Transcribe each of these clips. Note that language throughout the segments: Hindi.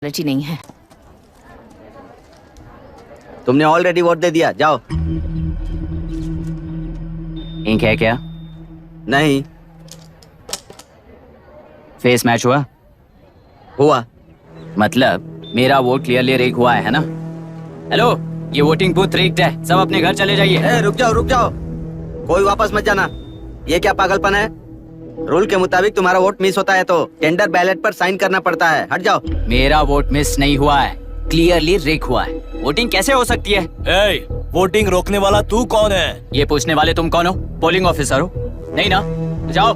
क्वालिटी नहीं है। तुमने ऑलरेडी वोट दे दिया, जाओ। इंक है क्या? नहीं। फेस मैच हुआ? हुआ। मतलब मेरा वोट क्लियरली रिग हुआ है ना? हेलो, ये वोटिंग बूथ रिग्ड है, सब अपने घर चले जाइए। रुक जाओ, कोई वापस मत जाना। ये क्या पागलपन है? रूल के मुताबिक तुम्हारा वोट मिस होता है तो टेंडर बैलेट पर साइन करना पड़ता है। हट जाओ। मेरा वोट मिस नहीं हुआ है, क्लियरली रिग हुआ है। वोटिंग कैसे हो सकती है? वोटिंग रोकने वाला तू कौन है? ये पूछने वाले तुम कौन हो? पोलिंग ऑफिसर हो? नहीं ना? जाओ।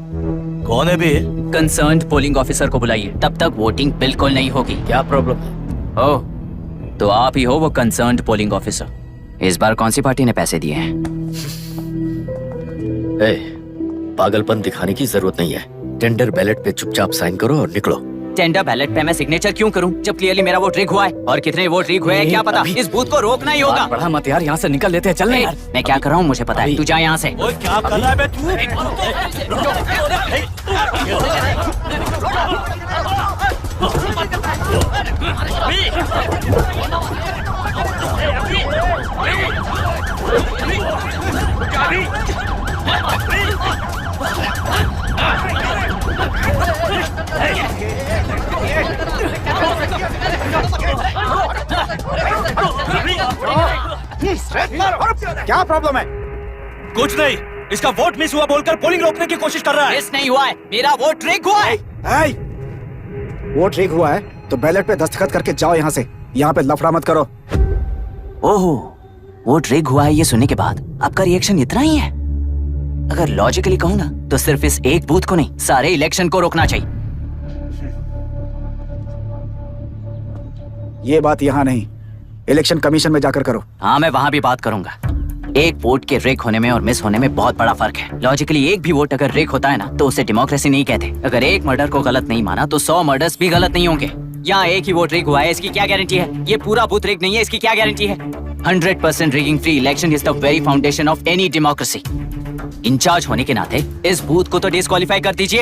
कौन है बे? कंसर्न्ड पोलिंग ऑफिसर को बुलाइए, तब तक वोटिंग बिल्कुल नहीं होगी। क्या प्रॉब्लम है? ओह, तो आप ही हो वो कंसर्न्ड पोलिंग ऑफिसर। इस बार कौन सी पार्टी ने पैसे दिए हैं? पागलपन दिखाने की जरूरत नहीं है। टेंडर बैलेट पे चुपचाप साइन करो और निकलो। टेंडर बैलेट पे मैं सिग्नेचर क्यों करूं जब क्लियरली मेरा वोट रिग हुआ है? और कितने वोट रिग हुए हैं क्या पता? इस बूथ को रोकना ही होगा। बढ़ा मत यार, यहाँ से निकल लेते हैं, चलने यार। मैं क्या कर रहा हूँ मुझे पता है, तू जा यहाँ से। ओए क्या कर रहा है बे तू? क्या प्रॉब्लम है? कुछ नहीं, इसका वोट मिस हुआ बोलकर पोलिंग रोकने की कोशिश कर रहा है। मिस नहीं हुआ है, मेरा वोट रिग हुआ है। वोट रिग हुआ है तो बैलेट पे दस्तखत करके जाओ यहाँ से। यहाँ पे लफड़ा मत करो। ओहो, वोट रिग हुआ है ये सुनने के बाद आपका रिएक्शन इतना ही है? अगर लॉजिकली कहूँ ना तो सिर्फ इस एक बूथ को नहीं, सारे इलेक्शन को रोकना चाहिए। ये बात यहाँ नहीं, इलेक्शन कमीशन में जाकर करो। हाँ, मैं वहाँ भी बात करूंगा। एक वोट के रिग होने में और मिस होने में बहुत बड़ा फर्क है। लॉजिकली एक भी वोट अगर रिग होता है ना तो उसे डेमोक्रेसी नहीं कहते। अगर एक मर्डर को गलत नहीं माना तो 100 मर्डर्स भी गलत नहीं होंगे। यहाँ एक ही वोट रिग हुआ है, इसकी क्या गारंटी है? ये पूरा बूथ रिग नहीं है, इसकी क्या गारंटी है? 100% rigging free election is the very foundation of any democracy. Incharge होने के नाते इस बूथ को तो डिस्क्वालीफाई कर दीजिए।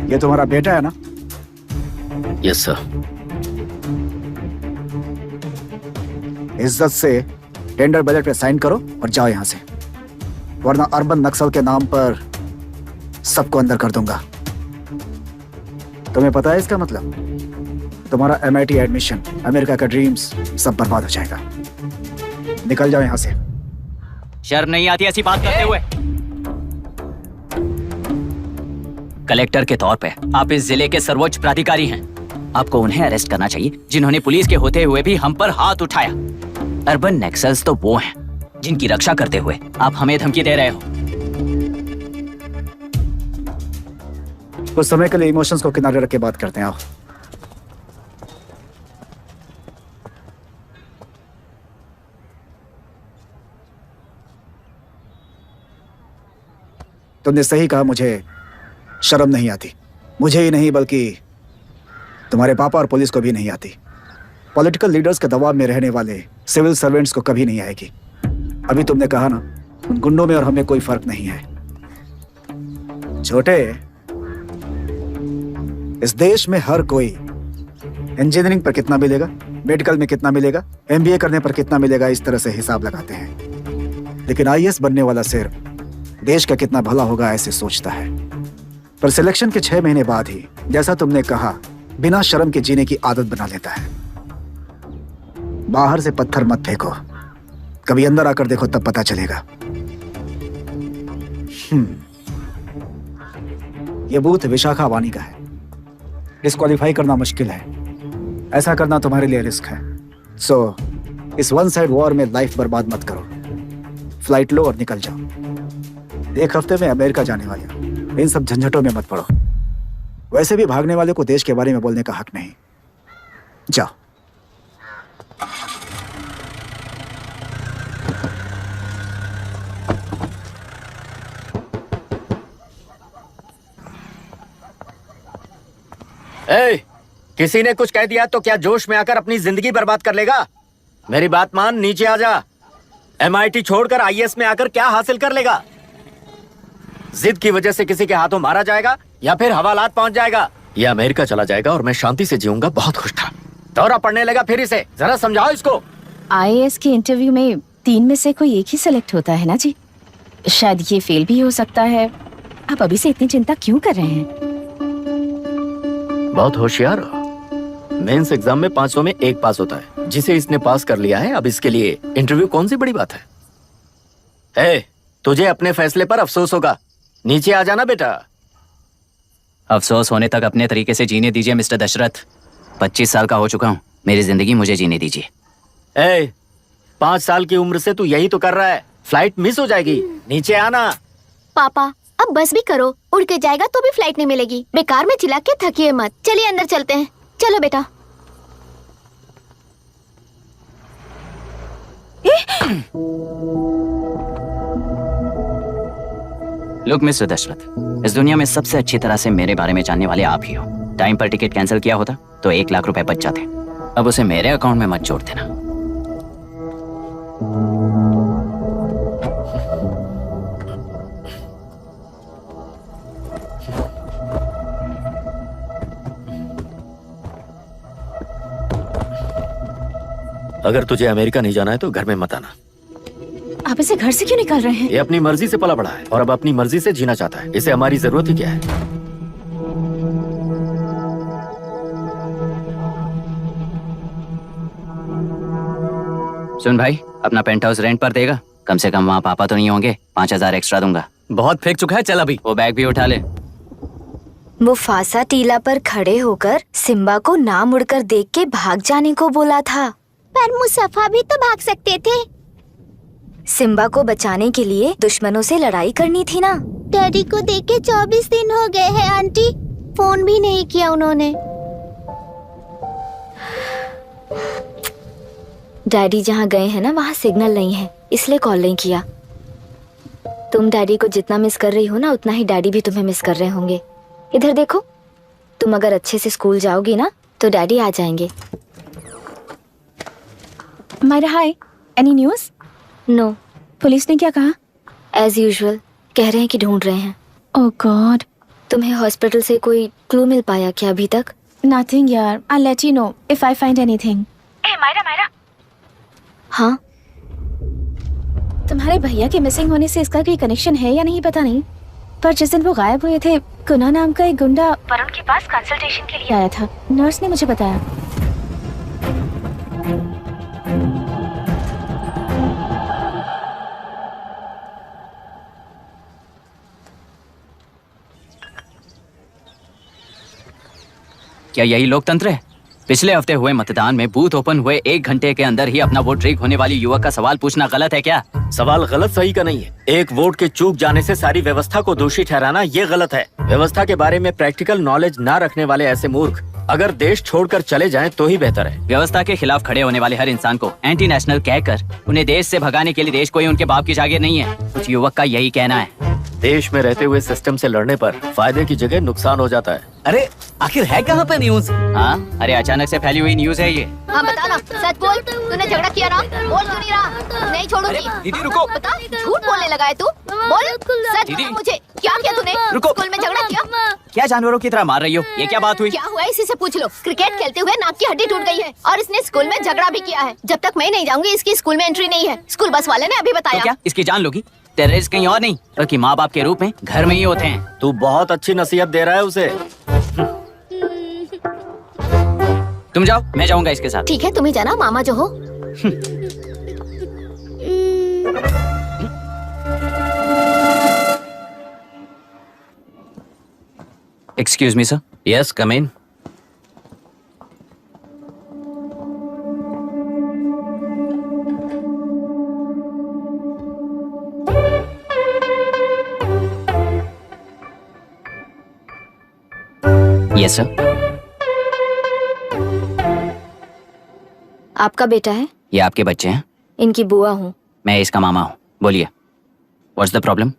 ये तुम्हारा बेटा है ना? Yes sir. इज्जत से टेंडर बैलेट पे साइन करो और जाओ यहाँ से, वरना अर्बन नक्सल के नाम पर सबको अंदर कर दूंगा। तुम्हें पता है इसका मतलब? तुम्हारा MIT एडमिशन, अमेरिका का ड्रीम्स सब बर्बाद हो जाएगा। निकल जाओ यहाँ से। शर्म नहीं आती ऐसी बात करते हुए? कलेक्टर के तौर पे आप इस जिले के सर्वोच्च प्राधिकारी हैं। आपको उन्हें अरेस्ट करना चाहिए जिन्होंने पुलिस के होते हुए भी हम पर हाथ उठाया। अर्बन नक्सल्स तो वो हैं जिनकी रक्षा करते हुए आप हमें धमकी दे रहे हो। कुछ समय के लिए इमोशंस को किनारे रख के बात करते हैं। आओ। तुमने सही कहा, मुझे शर्म नहीं आती। मुझे ही नहीं बल्कि तुम्हारे पापा और पुलिस को भी नहीं आती। पॉलिटिकल लीडर्स के दबाव में रहने वाले सिविल सर्वेंट्स को कभी नहीं आएगी। अभी तुमने कहा ना, उन गुंडों में और हमें कोई फर्क नहीं है। छोटे, इस देश में हर कोई इंजीनियरिंग पर कितना मिलेगा, मेडिकल में कितना मिलेगा, MBA करने पर कितना मिलेगा, इस तरह से हिसाब लगाते हैं। लेकिन IAS बनने वाला सिर्फ देश का कितना भला होगा ऐसे सोचता है। पर सिलेक्शन के 6 महीने बाद ही, जैसा तुमने कहा, बिना शर्म के जीने की आदत बना लेता है। बाहर से पत्थर मत फेंको, कभी अंदर आकर देखो तब पता चलेगा। यह बूथ विशाखा वानी का है। डिस्क्वालीफाई करना मुश्किल है, ऐसा करना तुम्हारे लिए रिस्क है। सो इस वन साइड वॉर में लाइफ बर्बाद मत करो। फ्लाइट लो और निकल जाओ। 1 हफ्ते में अमेरिका जाने वाले हो, इन सब झंझटों में मत पड़ो। वैसे भी भागने वाले को देश के बारे में बोलने का हक नहीं। जाओ। किसी ने कुछ कह दिया तो क्या जोश में आकर अपनी जिंदगी बर्बाद कर लेगा? मेरी बात मान, नीचे आ जा। MIT छोड़कर IAS में आकर क्या हासिल कर लेगा? जिद की वजह से किसी के हाथों मारा जाएगा या फिर हवालात पहुंच जाएगा। ये अमेरिका चला जाएगा और मैं शांति से जीऊंगा। बहुत खुश था। दौरा पड़ने लगा फिर इसे, जरा समझाओ इसको। आईएएस के इंटरव्यू में 3 में से कोई एक ही सिलेक्ट होता है ना जी। शायद ये फेल भी हो सकता है। आप अभी से इतनी चिंता क्यों कर रहे हैं? बहुत होशियार हो। मेंस एग्जाम में 500 में 1 पास होता है, जिसे इसने पास कर लिया है। अब इसके लिए इंटरव्यू कौन सी बड़ी बात है? तुझे अपने फैसले पर अफसोस होगा। नीचे आ जाना बेटा। अफसोस होने तक अपने तरीके से जीने दीजिए मिस्टर दशरथ। 25 साल का हो चुका हूँ, मेरी जिंदगी मुझे जीने दीजिए। 5 साल की उम्र से तू यही तो कर रहा है। फ्लाइट मिस हो जाएगी, नीचे आना। पापा अब बस भी करो, उड़ के जाएगा तो भी फ्लाइट नहीं मिलेगी। बेकार में चिल्ला के थकिए मत। चलिए अंदर चलते हैं। चलो बेटा। लुक मिस्टर दशरथ, इस दुनिया में सबसे अच्छी तरह से मेरे बारे में जानने वाले आप ही हो। टाइम पर टिकट कैंसिल किया होता तो 1 लाख रुपए बच जाते। अब उसे मेरे अकाउंट में मत जोड़ देना। अगर तुझे अमेरिका नहीं जाना है तो घर में मत आना। आप इसे घर से क्यों निकाल रहे हैं? ये अपनी मर्जी से पला बड़ा है और अब अपनी मर्जी से जीना चाहता है। इसे हमारी जरूरत ही क्या है? सुन भाई, अपना पेंट हाउस रेंट पर देगा? कम से कम वहाँ पापा तो नहीं होंगे। 5000 एक्स्ट्रा दूंगा। बहुत फेंक चुका है, चल अभी। वो बैग भी उठा ले। मुफासा टीला पर खड़े होकर सिम्बा को ना मुड़कर देख के भाग जाने को बोला था, पर मुसफा भी तो भाग सकते थे। सिम्बा को बचाने के लिए दुश्मनों से लड़ाई करनी थी ना। डैडी को देख के 24 दिन हो गए हैं आंटी, फोन भी नहीं किया उन्होंने। डैडी जहाँ गए हैं ना वहाँ सिग्नल नहीं है, इसलिए कॉल नहीं किया। तुम डैडी को जितना मिस कर रही हो ना उतना ही डैडी भी तुम्हें मिस कर रहे होंगे। इधर देखो, तुम अगर अच्छे से स्कूल जाओगी ना तो डैडी आ जाएंगे। मायरा हाय, एनी न्यूज़? नो। पुलिस ने क्या कहा? एज यूजुअल कह रहे हैं कि ढूंढ रहे हैं। ओह गॉड। तुम्हें हॉस्पिटल से कोई क्लू मिल पाया क्या अभी तक? नथिंग यार, I let you know if I find anything. Myra. हाँ तुम्हारे भैया के मिसिंग होने से इसका कोई कनेक्शन है या नहीं पता नहीं, पर जिस दिन वो गायब हुए थे कुना नाम का एक गुंडा वरुण के पास कंसल्टेशन के लिए आया था। नर्स ने मुझे बताया। क्या यही लोकतंत्र है? पिछले हफ्ते हुए मतदान में बूथ ओपन हुए 1 घंटे के अंदर ही अपना वोट रीक होने वाली युवक का सवाल पूछना गलत है क्या? सवाल गलत सही का नहीं है। एक वोट के चूक जाने से सारी व्यवस्था को दोषी ठहराना ये गलत है। व्यवस्था के बारे में प्रैक्टिकल नॉलेज ना रखने वाले ऐसे मूर्ख अगर देश छोड़कर चले जाएं तो ही बेहतर है। व्यवस्था के खिलाफ खड़े होने वाले हर इंसान को एंटी नेशनल कहकर उन्हें देश से भगाने के लिए देश कोई उनके बाप की जागीर नहीं है। कुछ युवक का यही कहना है। देश में रहते हुए सिस्टम से लड़ने पर फायदे की जगह नुकसान हो जाता है। अरे आखिर है कहाँ पे न्यूज? हाँ, अरे अचानक से फैली हुई न्यूज है ये। हाँ बता ना, सच बोल। तूने झगड़ा किया ना? बोल क्यों नहीं रहा? नहीं छोड़ूंगी। दीदी रुको। बता, झूठ बोलने लगा है तू। बोल सच दीदी। बोल मुझे, क्या किया तूने? रुको। स्कूल में झगड़ा किया? क्या जानवरों की तरह मार रही हो? ये क्या बात हुई? क्या हुआ इसी से पूछ लो। क्रिकेट खेलते हुए नाक की हड्डी टूट गई है और इसने स्कूल में झगड़ा भी किया है। जब तक मैं नहीं जाऊंगी इसकी स्कूल में एंट्री नहीं है। स्कूल बस वाले ने अभी तो बताया। क्या इसकी जान लोगी? टेररिस्ट कहीं और नहीं बल्कि माँ बाप के रूप में घर में ही होते हैं। तू बहुत अच्छी नसीहत दे रहा है उसे। तुम जाओ, मैं जाऊंगा इसके साथ। ठीक है, तुम ही जाना, मामा जो हो। Excuse me sir. Yes come in. Yes sir. आपका बेटा है? ये आपके बच्चे हैं? इनकी बुआ हूँ। मैं इसका मामा हूँ। बोलिए, व्हाट्स द प्रॉब्लम?